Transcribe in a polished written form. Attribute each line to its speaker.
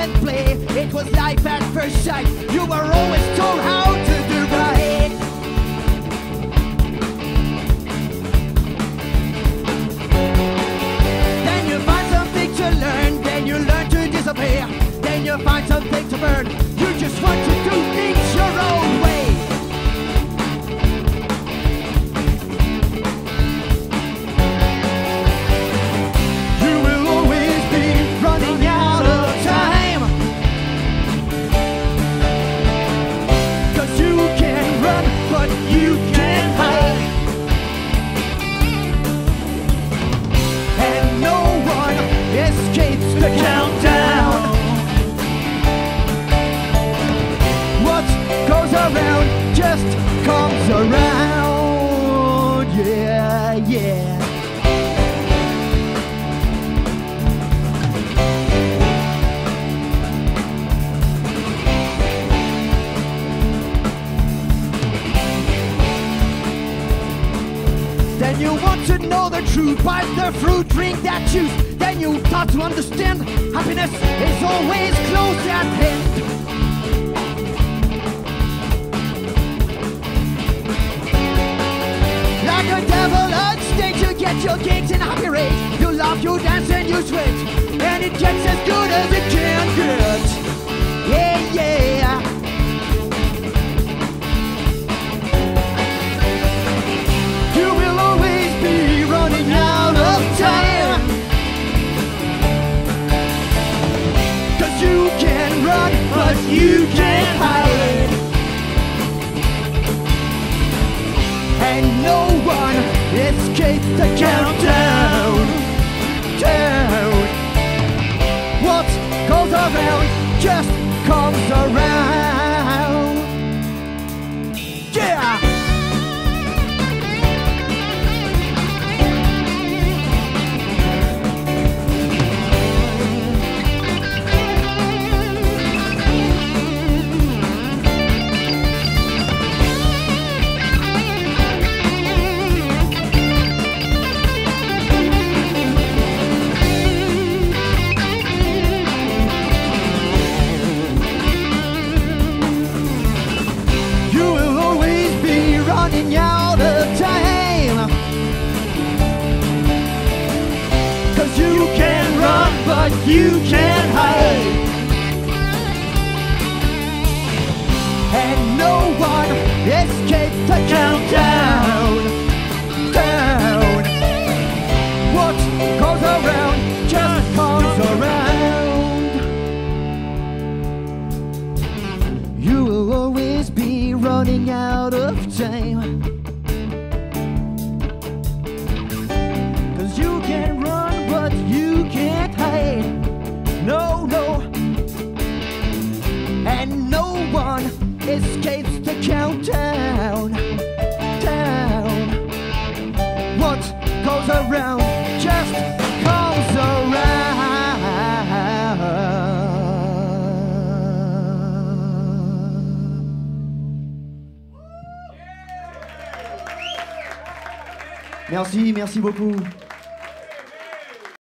Speaker 1: and play. It was life at first sight. You were always told how to do right. Then you find something to learn. Then you learn to disappear. Then you find something to burn. You just want to do things your own way. The countdown. What goes around just comes around. Yeah, yeah. Then you want to know the truth, bite the fruit, drink that juice. Then you start to understand happiness is always close at hand. Like a devil on stage, you get your gigs in a happy rage. You laugh, you dance and you sweat, and it gets as good as it can get. Yeah, yeah. You will always be running out of time. You can run, but you can't hide. And no one escapes the countdown. Down. What goes around just comes around. Yeah! Out of time. 'Cause you can run, but you can't hide. And no one escapes the countdown. Down. What goes around just comes around. You will always be running out of time. You can't hide, no, no. And no one escapes the countdown. Down. What goes around just comes around. Merci, merci beaucoup.